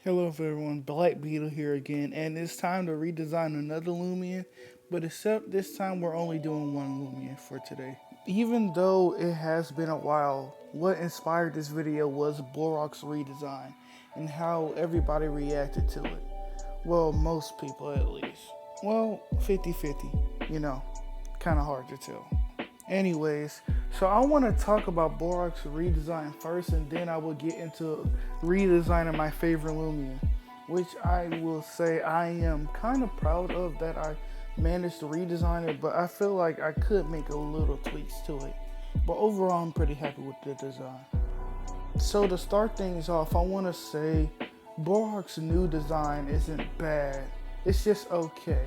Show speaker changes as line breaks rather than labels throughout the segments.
Hello everyone, Black Beetle here again, and it's time to redesign another Loomian, but except this time we're only doing one Loomian for today. Even though it has been a while, what inspired this video was Borok's redesign and how everybody reacted to it. Well, most people at least. Well, 50-50, kinda hard to tell. Anyways, so I want to talk about Borok's redesign first, and then I will get into redesigning my favorite Loomian, which I will say I am kind of proud of that I managed to redesign it, but I feel like I could make a little tweaks to it. But overall, I'm pretty happy with the design. So to start things off, I want to say Borok's new design isn't bad. It's just okay.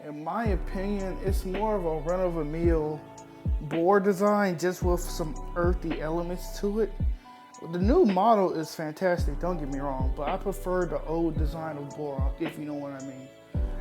In my opinion, it's more of a run-of-the-mill board design just with some earthy elements to it. The new model is fantastic, don't get me wrong, but I prefer the old design of Borok, if you know what I mean.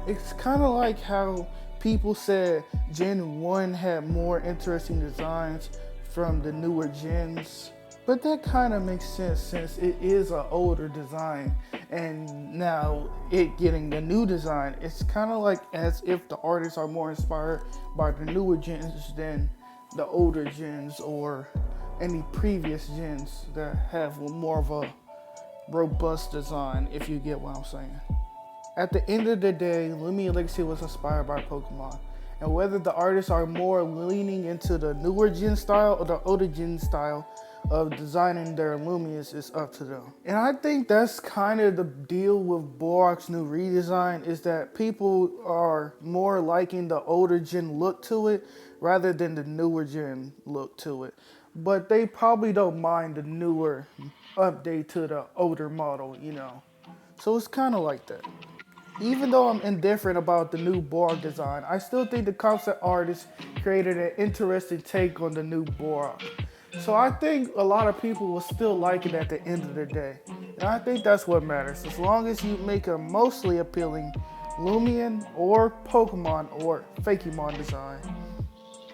It's kind of like how people said Gen 1 had more interesting designs from the newer gens, but that kind of makes sense since it is an older design, and now it getting the new design, it's kind of like as if the artists are more inspired by the newer gens than the older gens or any previous gens that have more of a robust design, if you get what I'm saying. At the end of the day, Loomian Legacy was inspired by Pokemon, and whether the artists are more leaning into the newer gen style or the older gen style of designing their Loomians is up to them. And I think that's kind of the deal with Borok's new redesign, is that people are more liking the older gen look to it rather than the newer gen look to it. But they probably don't mind the newer update to the older model, So it's kind of like that. Even though I'm indifferent about the new Borok design, I still think the concept artist created an interesting take on the new Borok. So I think a lot of people will still like it at the end of the day. And I think that's what matters. As long as you make a mostly appealing Loomian or Pokemon or Fakemon design,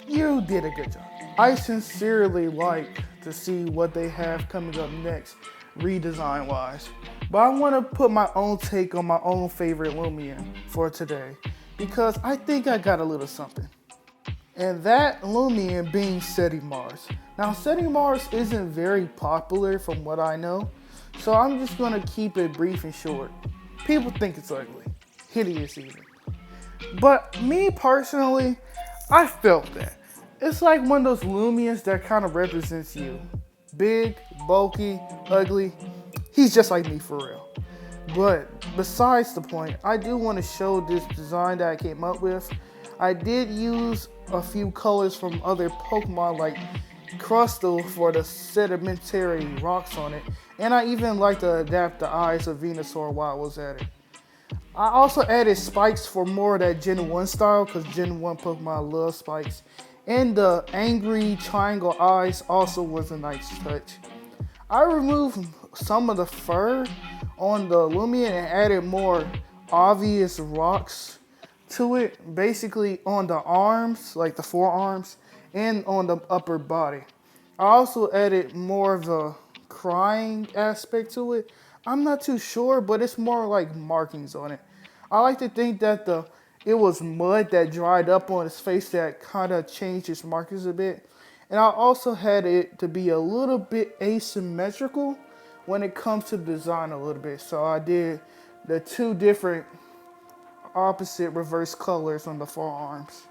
you did a good job. I sincerely like to see what they have coming up next, redesign wise. But I want to put my own take on my own favorite Loomian for today, because I think I got a little something. And that Loomian being Mars. Now, Mars isn't very popular from what I know, so I'm just going to keep it brief and short. People think it's ugly, hideous even. But me personally, I felt that. It's like one of those Loomians that kind of represents you. Big, bulky, ugly. He's just like me for real. But besides the point, I do want to show this design that I came up with. I did use a few colors from other Pokemon like Crustal for the sedimentary rocks on it. And I even like to adapt the eyes of Venusaur while I was at it. I also added spikes for more of that Gen 1 style, because Gen 1 Pokemon love spikes. And the angry triangle eyes also was a nice touch. I removed some of the fur on the Loomian and added more obvious rocks to it, basically on the arms, like the forearms, and on the upper body. I also added more of the crying aspect to it. I'm not too sure, but it's more like markings on it. I like to think that it was mud that dried up on his face that kind of changed his markings a bit. And I also had it to be a little bit asymmetrical when it comes to design a little bit. So I did the two different opposite reverse colors on the forearms.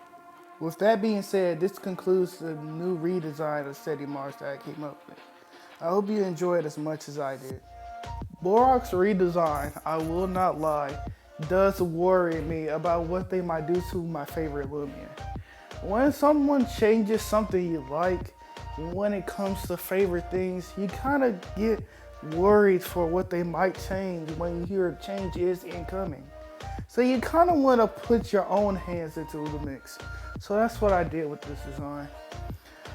With that being said, this concludes the new redesign of Mars that I came up with. I hope you enjoyed as much as I did. Borok's redesign, I will not lie, does worry me about what they might do to my favorite Loomian. When someone changes something you like, when it comes to favorite things, you kind of get worried for what they might change when you hear a change is incoming. So you kind of want to put your own hands into the mix. So that's what I did with this design.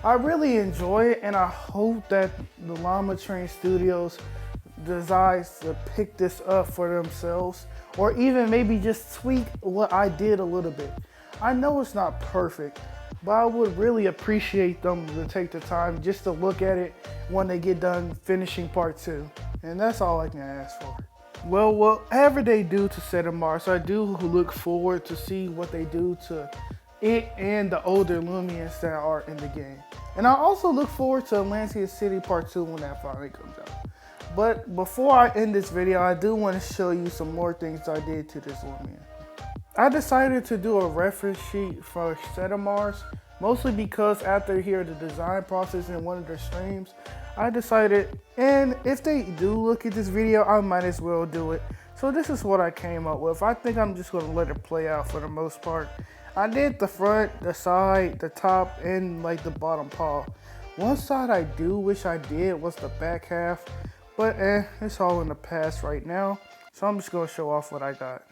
I really enjoy it, and I hope that the Llama Train Studios decides to pick this up for themselves, or even maybe just tweak what I did a little bit. I know it's not perfect, but I would really appreciate them to take the time just to look at it when they get done finishing part 2. And that's all I can ask for. Well, whatever they do to Setamar, I do look forward to see what they do to it and the older Loomians that are in the game. And I also look forward to Atlantia City Part 2 when that finally comes out. But before I end this video, I do want to show you some more things I did to this Loomian. I decided to do a reference sheet for Setamars, mostly because after hearing the design process in one of their streams, I decided, and if they do look at this video, I might as well do it. So this is what I came up with. I think I'm just going to let it play out for the most part. I did the front, the side, the top, and like the bottom paw. One side I do wish I did was the back half, but it's all in the past right now. So I'm just going to show off what I got.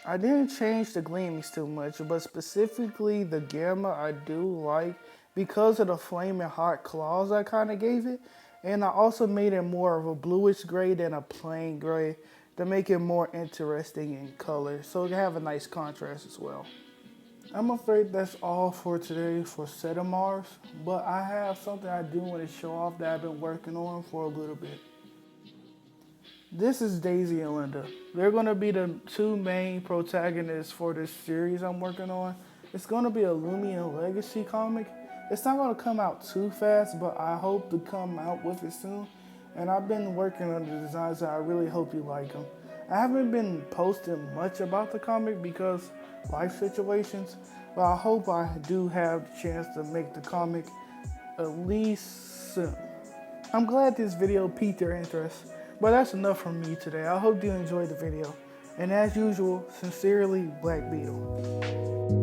I didn't change the gleamings too much, but specifically the gamma I do like because of the flaming hot claws I kind of gave it. And I also made it more of a bluish gray than a plain gray to make it more interesting in color, so it can have a nice contrast as well. I'm afraid that's all for today for Setamars, but I have something I do want to show off that I've been working on for a little bit. This is Daisy and Linda. They're going to be the two main protagonists for this series I'm working on. It's going to be a Loomian Legacy comic. It's not going to come out too fast, but I hope to come out with it soon. And I've been working on the designs, and I really hope you like them. I haven't been posting much about the comic because life situations, but I hope I do have the chance to make the comic at least soon. I'm glad this video piqued your interest, but that's enough from me today. I hope you enjoyed the video. And as usual, sincerely, Black Beetle.